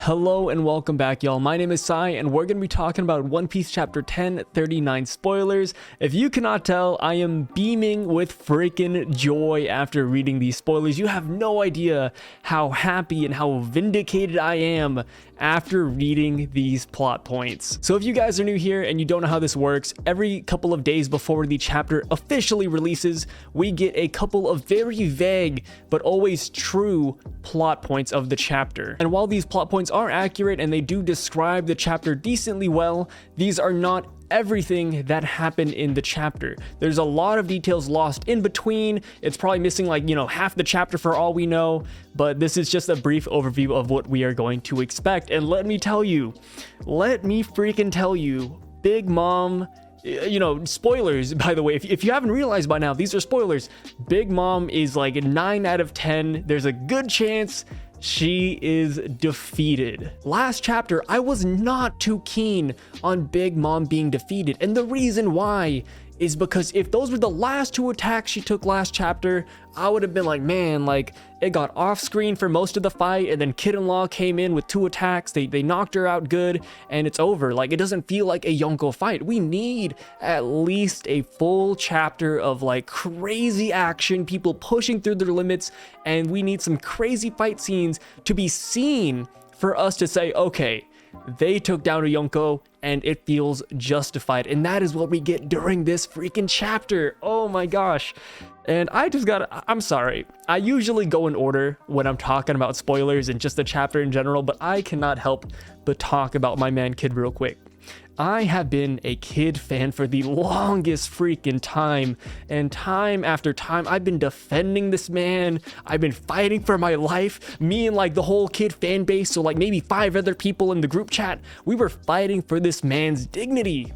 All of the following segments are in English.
Hello and welcome back, y'all. My name is Sai and we're going to be talking about One Piece chapter 10, 39 spoilers. If you cannot tell, I am beaming with freaking joy after reading these spoilers. You have no idea how happy and how vindicated I am after reading these plot points. So if you guys are new here and you don't know how this works, every couple of days before the chapter officially releases, we get a couple of very vague but always true plot points of the chapter. And while these plot points are accurate and they do describe the chapter decently well, these are not everything that happened in the chapter. There's a lot of details lost in between. It's probably missing half the chapter for all we know, but this is just a brief overview of what we are going to expect. And let me freaking tell you, Big Mom, spoilers, by the way, if you haven't realized by now, these are spoilers. Big Mom is like a 9 out of 10. There's a good chance she is defeated. Last chapter, I was not too keen on Big Mom being defeated, and the reason why is because if those were the last two attacks she took last chapter, I would have been like, man, it got off screen for most of the fight, and then Kid-in-Law came in with 2 attacks, they knocked her out good, and it's over. It doesn't feel like a Yonko fight. We need at least a full chapter of crazy action, people pushing through their limits, and we need some crazy fight scenes to be seen for us to say, okay, they took down a Yonko and it feels justified. And that is what we get during this freaking chapter. Oh my gosh. And I'm sorry. I usually go in order when I'm talking about spoilers and just the chapter in general, but I cannot help but talk about my man Kid real quick. I have been a Kid fan for the longest freaking time, and time after time I've been defending this man. I've been fighting for my life. Me and the whole Kid fan base, so maybe 5 other people in the group chat, we were fighting for this man's dignity.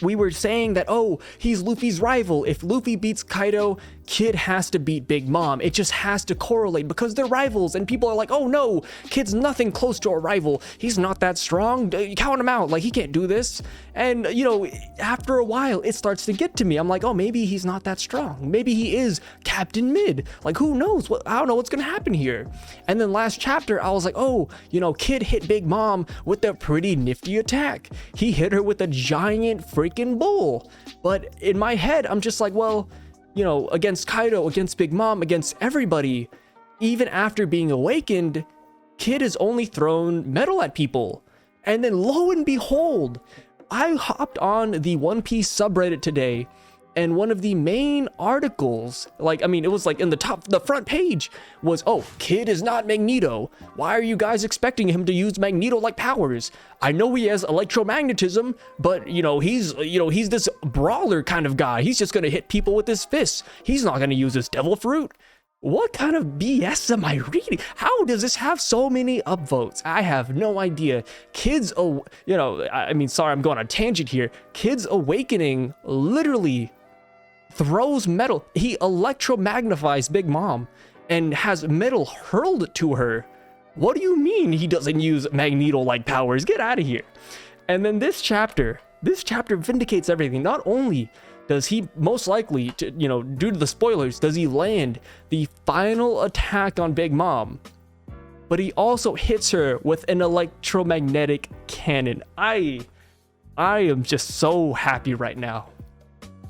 We were saying that, oh, he's Luffy's rival. If Luffy beats Kaido, Kid has to beat Big Mom. It just has to correlate because they're rivals, and people are like, oh no, Kid's nothing close to a rival. He's not that strong. Count him out. He can't do this. And, after a while, it starts to get to me. I'm like, oh, maybe he's not that strong. Maybe he is Captain Mid. Who knows? I don't know what's going to happen here. And then last chapter, I was like, oh, Kid hit Big Mom with a pretty nifty attack. He hit her with a giant freaking bull. But in my head, I'm just like, well, against Kaido, against Big Mom, against everybody, even after being awakened, Kid has only thrown metal at people. And then lo and behold, I hopped on the One Piece subreddit today, and one of the main articles, it was in the front page was, oh, Kid is not Magneto. Why are you guys expecting him to use Magneto-like powers? I know he has electromagnetism, but he's this brawler kind of guy. He's just gonna hit people with his fists. He's not gonna use his devil fruit. What kind of BS am I reading? How does this have so many upvotes? I have no idea. Sorry, I'm going on a tangent here. Kid's awakening literally throws metal. He electromagnifies Big Mom and has metal hurled to her. What do you mean he doesn't use Magneto-like powers? Get out of here. And then this chapter vindicates everything. Not only does he most likely, due to the spoilers, does he land the final attack on Big Mom, but he also hits her with an electromagnetic cannon. I am just so happy right now.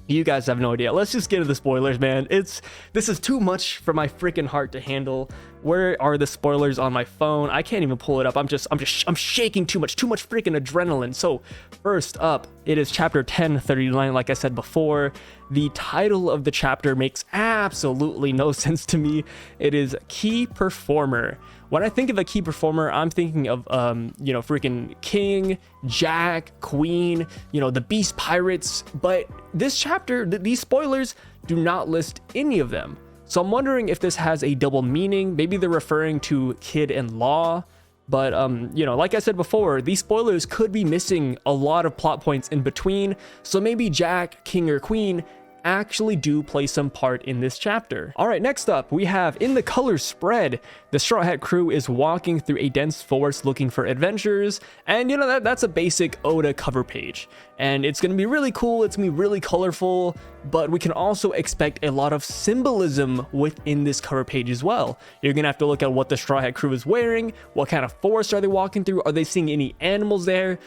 You guys have no idea. Let's just get into the spoilers, man. This is too much for my freaking heart to handle. Where are the spoilers on my phone? I can't even pull it up. I'm shaking too much freaking adrenaline. So first up, it is chapter 1039. Like I said before, the title of the chapter makes absolutely no sense to me. It is Key Performer. When I think of a key performer, I'm thinking of, freaking King, Jack, Queen, the Beast Pirates. But this chapter, these spoilers do not list any of them. So I'm wondering if this has a double meaning. Maybe they're referring to Kid and Law. But, like I said before, these spoilers could be missing a lot of plot points in between. So maybe Jack, King, or Queen actually do play some part in this chapter. All right, next up, we have in the color spread, the Straw Hat crew is walking through a dense forest looking for adventures, and you know, that's a basic Oda cover page. And it's going to be really cool, it's going to be really colorful, but we can also expect a lot of symbolism within this cover page as well. You're going to have to look at what the Straw Hat crew is wearing, what kind of forest are they walking through, are they seeing any animals there?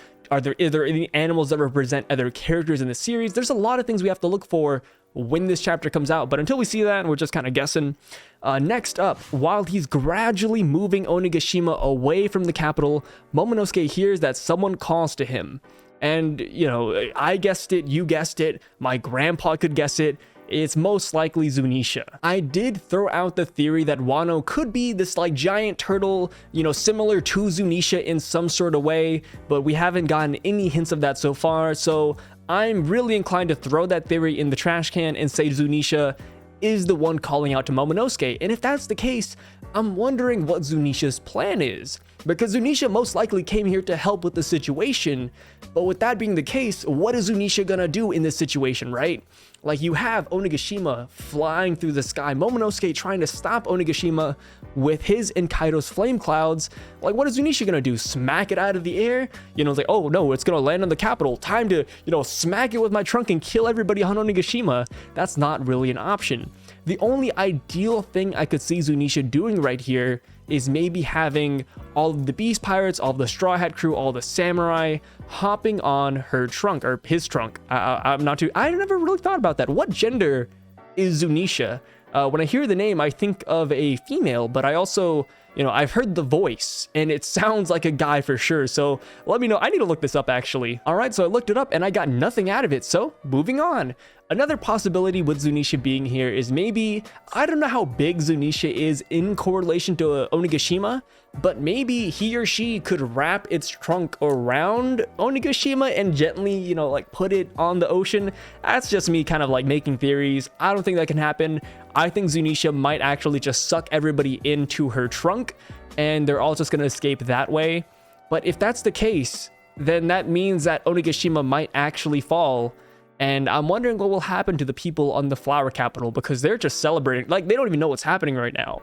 Is there any animals that represent other characters in the series? There's a lot of things we have to look for when this chapter comes out, but until we see that, we're just kind of guessing. Next up, while he's gradually moving Onigashima away from the capital, Momonosuke hears that someone calls to him. And, you know, I guessed it, you guessed it, my grandpa could guess it. It's most likely Zunisha. I did throw out the theory that Wano could be this like giant turtle, you know, similar to Zunisha in some sort of way, but we haven't gotten any hints of that so far, so I'm really inclined to throw that theory in the trash can and say Zunisha is the one calling out to Momonosuke. And if that's the case, I'm wondering what Zunisha's plan is, because Zunisha most likely came here to help with the situation, but with that being the case, what is Zunisha gonna do in this situation, right? Like, you have Onigashima flying through the sky, Momonosuke trying to stop Onigashima with his and Kaido's flame clouds. Like, what is Zunisha gonna do? Smack it out of the air? You know, it's like, oh no, it's gonna land on the capital. Time to, you know, smack it with my trunk and kill everybody on Onigashima. That's not really an option. The only ideal thing I could see Zunisha doing right here is maybe having all of the Beast Pirates, all of the Straw Hat crew, all the samurai hopping on her trunk, or his trunk. I never really thought about that. What gender is Zunisha? When I hear the name, I think of a female, but I also, you know, I've heard the voice and it sounds like a guy for sure. So let me know. I need to look this up actually. All right, so I looked it up and I got nothing out of it. So moving on. Another possibility with Zunisha being here is maybe, I don't know how big Zunisha is in correlation to Onigashima, but maybe he or she could wrap its trunk around Onigashima and gently, you know, like put it on the ocean. That's just me kind of like making theories. I don't think that can happen. I think Zunisha might actually just suck everybody into her trunk and they're all just going to escape that way. But if that's the case, then that means that Onigashima might actually fall. And I'm wondering what will happen to the people on the Flower Capital, because they're just celebrating. Like, they don't even know what's happening right now.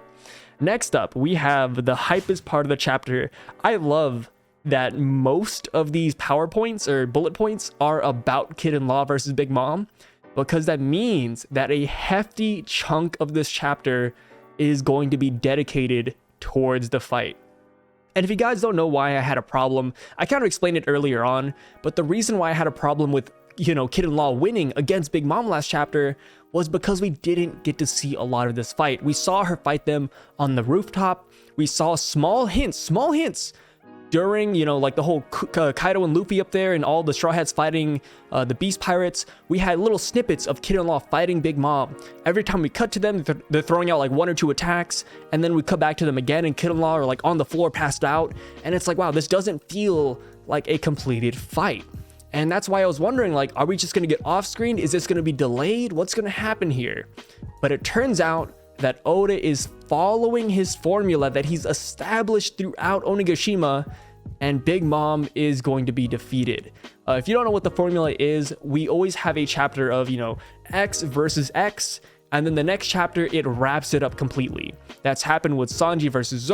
Next up, we have the hypest part of the chapter. I love that most of these PowerPoints or bullet points are about Kid and Law versus Big Mom, because that means that a hefty chunk of this chapter is going to be dedicated towards the fight. And if you guys don't know why I had a problem, I kind of explained it earlier on, but the reason why I had a problem with, you know, Kid and Law winning against Big Mom last chapter was because we didn't get to see a lot of this fight. We saw her fight them on the rooftop. We saw small hints during, you know, like the whole Kaido and Luffy up there and all the Straw Hats fighting the Beast Pirates. We had little snippets of Kid and Law fighting Big Mom. Every time we cut to them, they're throwing out like 1 or 2 attacks, and then we cut back to them again and Kid and Law are like on the floor passed out. And it's like, wow, this doesn't feel like a completed fight. And that's why I was wondering, like, are we just going to get off screen? Is this going to be delayed? What's going to happen here? But it turns out that Oda is following his formula that he's established throughout Onigashima, and Big Mom is going to be defeated. If you don't know what the formula is, we always have a chapter of, you know, X versus X, and then the next chapter, it wraps it up completely. That's happened with Sanji versus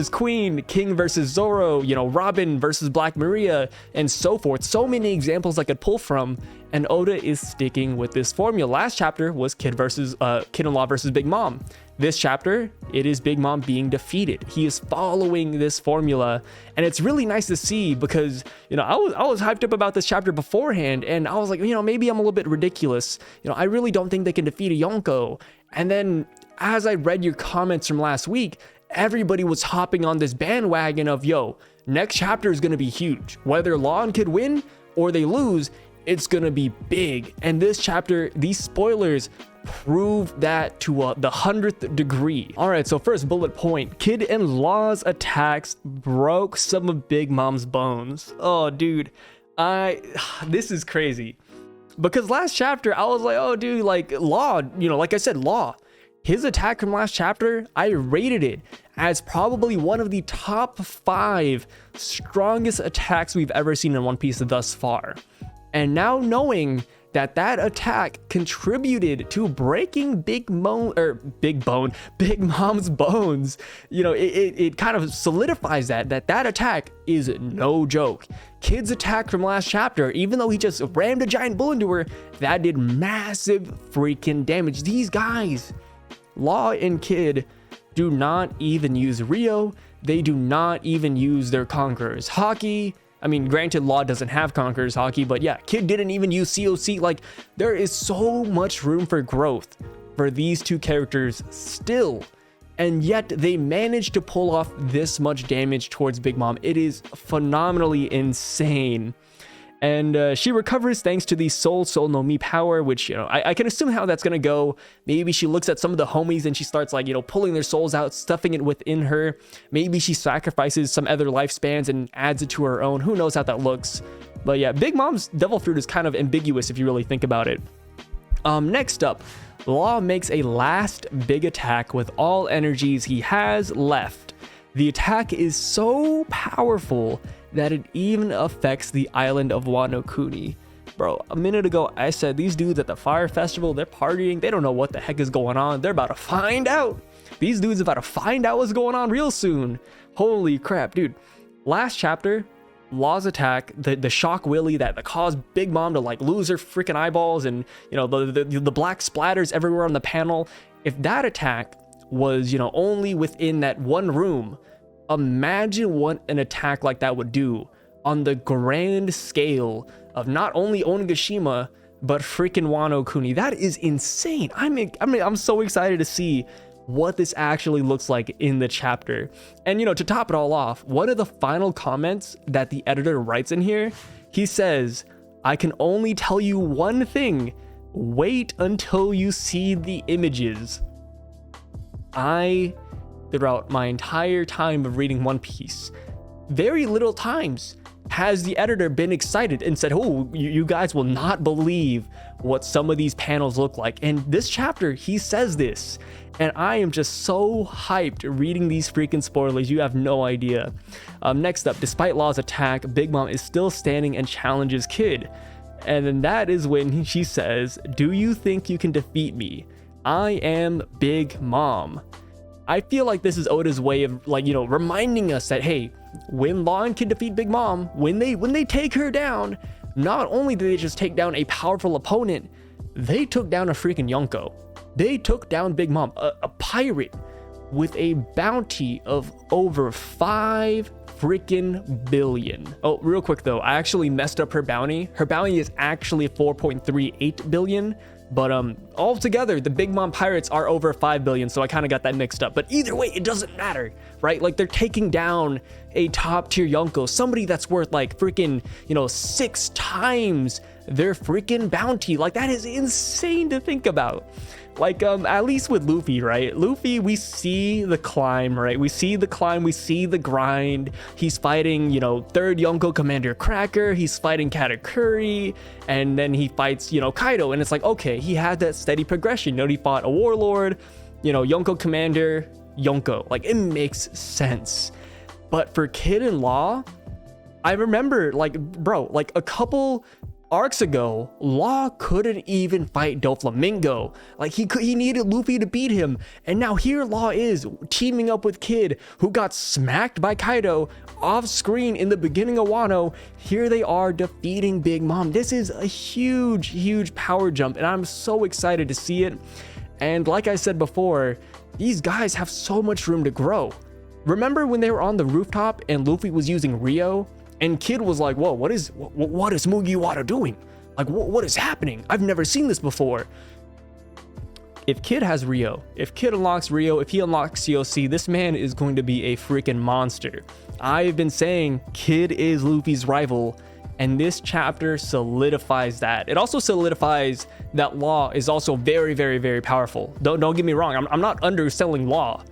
Queen, King versus Zoro, you know, Robin versus Black Maria, and so forth. So many examples I could pull from, and Oda is sticking with this formula. Last chapter was Kid and Law versus Big Mom. This chapter, it is Big Mom being defeated. He is following this formula, and it's really nice to see because, you know, I was hyped up about this chapter beforehand, and I was like, you know, maybe I'm a little bit ridiculous. You know, I really don't think they can defeat a Yonko. And then as I read your comments from last week, everybody was hopping on this bandwagon of, yo, next chapter is going to be huge. Whether Law and Kid win or they lose, it's going to be big. And this chapter, these spoilers prove that to the 100th degree. All right, so first bullet point, Kid and Law's attacks broke some of Big Mom's bones. Oh, dude, this is crazy. Because last chapter, I was like, oh, dude, like Law, you know, like I said, Law, his attack from last chapter, I rated it as probably one of the top 5 strongest attacks we've ever seen in One Piece thus far. And now knowing that attack contributed to breaking Big Mom's bones. You know, it kind of solidifies that attack is no joke. Kid's attack from last chapter, even though he just rammed a giant bull into her, that did massive freaking damage. These guys, Law and Kid, do not even use Rio. They do not even use their Conqueror's Haki. I mean, granted, Law doesn't have Conqueror's Haki, but yeah, Kid didn't even use COC. Like, there is so much room for growth for these two characters still. And yet they managed to pull off this much damage towards Big Mom. It is phenomenally insane. And she recovers thanks to the Soul no Mi power, which, you know, I can assume how that's going to go. Maybe she looks at some of the homies and she starts, like, you know, pulling their souls out, stuffing it within her. Maybe she sacrifices some other lifespans and adds it to her own. Who knows how that looks. But yeah, Big Mom's Devil Fruit is kind of ambiguous if you really think about it. Next up, Law makes a last big attack with all energies he has left. The attack is so powerful that it even affects the island of Wano Kuni. Bro, a minute ago I said these dudes at the Fire Festival, they're partying, they don't know what the heck is going on. They're about to find out. These dudes are about to find out what's going on real soon. Holy crap, dude. Last chapter, Law's attack, the shock willy that caused Big Mom to like lose her freaking eyeballs, and you know the black splatters everywhere on the panel. If that attack was, you know, only within that one room, imagine what an attack like that would do on the grand scale of not only Onigashima but freaking Wano Kuni. That is insane. I'm so excited to see what this actually looks like in the chapter. And you know, to top it all off, one of the final comments that the editor writes in here, he says, "I can only tell you one thing. Wait until you see the images." Throughout my entire time of reading One Piece, very little times has the editor been excited and said, "Oh, you guys will not believe what some of these panels look like." And this chapter, he says this, and I am just so hyped reading these freaking spoilers. You have no idea. Next up, despite Law's attack, Big Mom is still standing and challenges Kid. And then that is when she says, "Do you think you can defeat me? I am Big Mom." I feel like this is Oda's way of, like, you know, reminding us that, hey, when Law and Kid defeat Big Mom, when they take her down, not only did they just take down a powerful opponent, they took down a freaking Yonko. They took down Big Mom, a pirate with a bounty of over 5 freaking billion. Oh, real quick though, I actually messed up her bounty. Her bounty is actually 4.38 billion. But altogether, the Big Mom pirates are over 5 billion, so I kind of got that mixed up. But either way, it doesn't matter, right? Like, they're taking down a top tier Yonko, somebody that's worth like freaking, you know, 6 times their freaking bounty. Like, that is insane to think about. Like, at least with Luffy, right? Luffy, we see the climb, right? We see the climb, we see the grind. He's fighting, you know, 3rd Yonko Commander Cracker. He's fighting Katakuri. And then he fights, you know, Kaido. And it's like, okay, he had that steady progression. You know, he fought a Warlord, you know, Yonko Commander, Yonko. Like, it makes sense. But for Kid and Law, I remember, like, bro, like a couple arcs ago, Law couldn't even fight Doflamingo. Like, he needed Luffy to beat him, and now here Law is teaming up with Kid, who got smacked by Kaido off screen in the beginning of Wano. Here they are defeating Big Mom. This is a huge power jump, and I'm so excited to see it. And like I said before, these guys have so much room to grow. Remember when they were on the rooftop and Luffy was using Rio? And Kid was like, whoa, what is Mugiwara doing? Like, what is happening? I've never seen this before. If Kid has Rio, if Kid unlocks Rio, if he unlocks COC, this man is going to be a freaking monster. I've been saying Kid is Luffy's rival, and this chapter solidifies that. It also solidifies that Law is also very powerful. Don't get me wrong, I'm not underselling Law,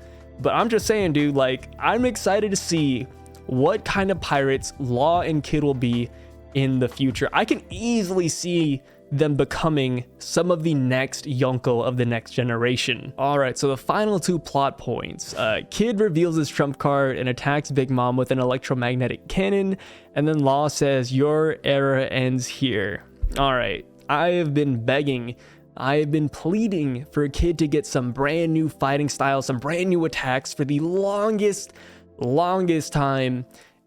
but I'm just saying, dude, like, I'm excited to see what kind of pirates Law and Kid will be in the future. I can easily see them becoming some of the next Yonko of the next generation. All right, so the final 2 plot points. Kid reveals his trump card and attacks Big Mom with an electromagnetic cannon, and then Law says, "Your era ends here." All right, I have been begging, I have been pleading for a Kid to get some brand new fighting styles, some brand new attacks for the longest time,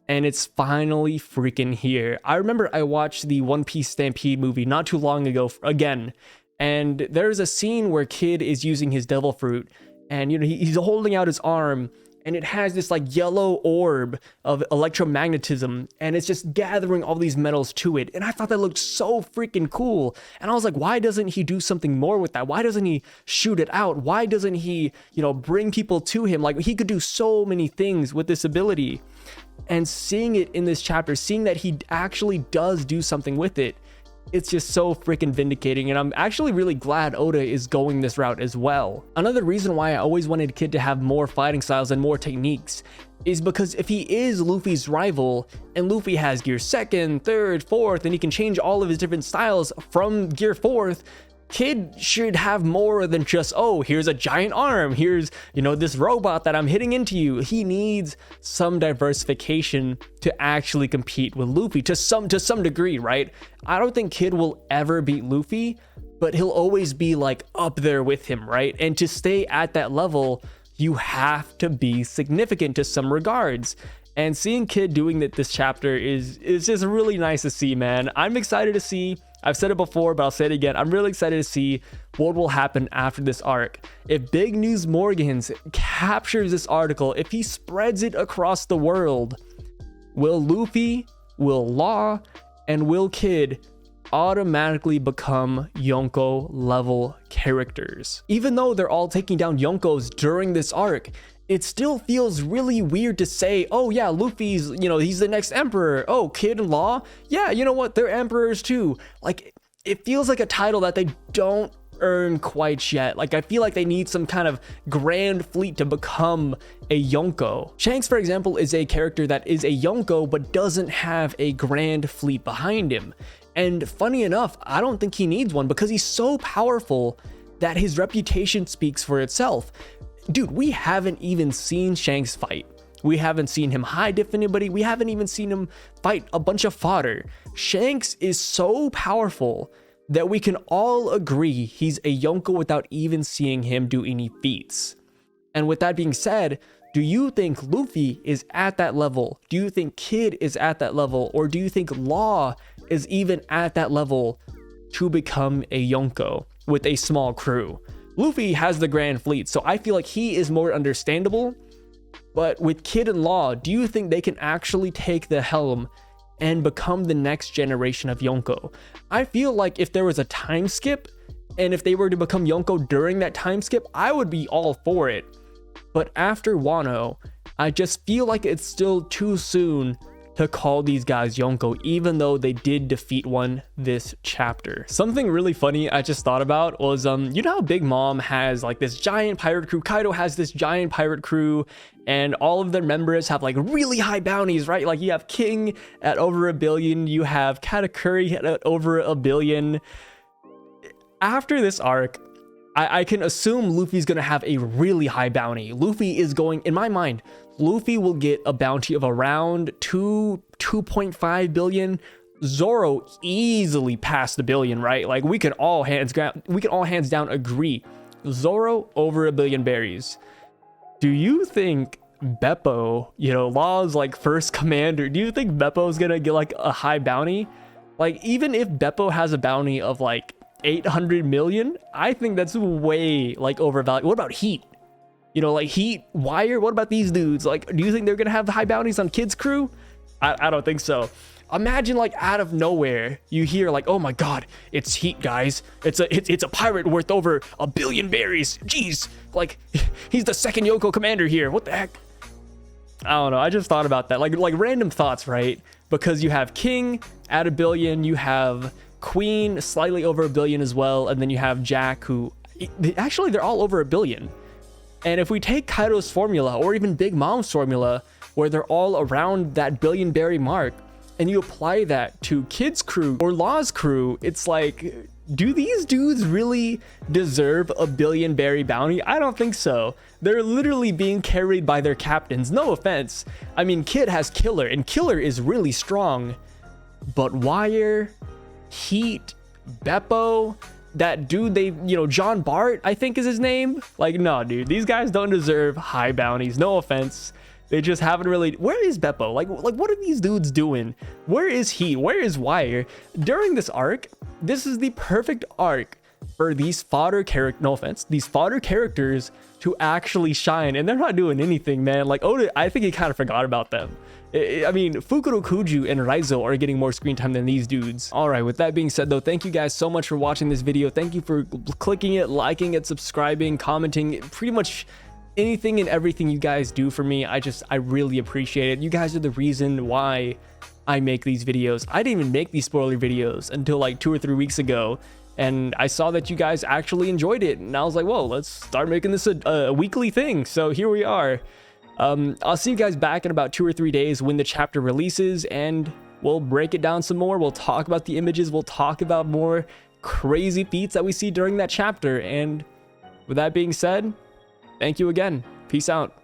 and it's finally freaking here. I remember I watched the One Piece Stampede movie not too long ago again, and there's a scene where Kid is using his devil fruit, and you know he's holding out his arm, and it has this like yellow orb of electromagnetism, and it's just gathering all these metals to it. And I thought that looked so freaking cool. And I was like, why doesn't he do something more with that? Why doesn't he shoot it out? Why doesn't he, you know, bring people to him? Like, he could do so many things with this ability. And seeing it in this chapter, seeing that he actually does do something with it, it's just so freaking vindicating, and I'm actually really glad Oda is going this route as well. Another reason why I always wanted Kid to have more fighting styles and more techniques is because if he is Luffy's rival, and Luffy has gear 2nd, 3rd, 4th, and he can change all of his different styles from gear 4th, Kid should have more than just, oh, here's a giant arm, here's, you know, this robot that I'm hitting into you. He needs some diversification to actually compete with Luffy to some degree, right? I don't think Kid will ever beat Luffy, but he'll always be like up there with him, right? And to stay at that level, you have to be significant to some regards. And seeing Kid doing that this chapter is just really nice to see, man. I'm excited to see. I've said it before, but I'll say it again. I'm really excited to see what will happen after this arc. If Big News Morgans captures this article, if he spreads it across the world, will Luffy, will Law, and will Kid automatically become Yonko level characters? Even though they're all taking down Yonkos during this arc, it still feels really weird to say, oh yeah, Luffy's, you know, he's the next emperor. Oh, Kid and Law, yeah, you know what, they're emperors too. Like, it feels like a title that they don't earn quite yet. Like, I feel like they need some kind of grand fleet to become a Yonko. Shanks, for example, is a character that is a Yonko but doesn't have a grand fleet behind him. And funny enough, I don't think he needs one because he's so powerful that his reputation speaks for itself. Dude, we haven't even seen Shanks fight. We haven't seen him high diff anybody. We haven't even seen him fight a bunch of fodder. Shanks is so powerful that we can all agree he's a Yonko without even seeing him do any feats. And with that being said, do you think Luffy is at that level? Do you think Kid is at that level? Or do you think Law is even at that level to become a Yonko with a small crew? Luffy has the grand fleet, so I feel like he is more understandable. But with Kid and Law, do you think they can actually take the helm and become the next generation of Yonko? I feel like if there was a time skip, and if they were to become Yonko during that time skip, I would be all for it. But after Wano, I just feel like it's still too soon to call these guys Yonko, even though they did defeat one this chapter. Something really funny I just thought about was, you know how Big Mom has like this giant pirate crew, Kaido has this giant pirate crew, and all of their members have like really high bounties, right? Like you have King at over 1 billion, you have Katakuri at over 1 billion. After this arc, I can assume Luffy's gonna have a really high bounty. Luffy is going, in my mind, Luffy will get a bounty of around 2.5 billion. Zoro easily passed the billion, right? Like we can all hands down agree. Zoro over 1 billion berries. Do you think Beppo, you know, Law's like first commander, do you think Beppo's gonna get like a high bounty? Like even if Beppo has a bounty of like 800 million, I think that's way like overvalued. What about Heat? You know, like Heat, Wire, what about these dudes? Like, do you think they're gonna have high bounties on Kid's crew? I don't think so. Imagine like out of nowhere you hear like, oh my god, it's Heat, guys, it's a pirate worth over 1 billion berries. Jeez, like he's the second Yonko commander here. What the heck? I don't know, I just thought about that, like random thoughts, right? Because you have King at 1 billion, you have Queen slightly over 1 billion as well, and then you have Jack, who actually they're all over 1 billion. And if we take Kaido's formula or even Big Mom's formula, where they're all around that 1 billion berry mark, and you apply that to Kid's crew or Law's crew, it's like, do these dudes really deserve 1 billion berry bounty? I don't think so. They're literally being carried by their captains. No offense. I mean, Kid has Killer, and Killer is really strong, but Wire, Heat, Beppo, that dude John Bart, I think is his name. Like, no, dude, these guys don't deserve high bounties. No offense. They just haven't really. Where is Beppo? Like what are these dudes doing? Where is he? Where is Wire? During this arc, this is the perfect arc for these fodder characters, no offense, these fodder characters to actually shine, and they're not doing anything, man. Like, Oda, I think he kind of forgot about them. I mean, Fukuro Kuju and Raizo are getting more screen time than these dudes. All right, with that being said, though, thank you guys so much for watching this video. Thank you for clicking it, liking it, subscribing, commenting, pretty much anything and everything you guys do for me. I really appreciate it. You guys are the reason why I make these videos. I didn't even make these spoiler videos until like 2 or 3 weeks ago, and I saw that you guys actually enjoyed it, and I was like, whoa, let's start making this a weekly thing. So here we are. I'll see you guys back in about 2 or 3 days when the chapter releases, and we'll break it down some more. We'll talk about the images. We'll talk about more crazy feats that we see during that chapter. And with that being said, thank you again. Peace out.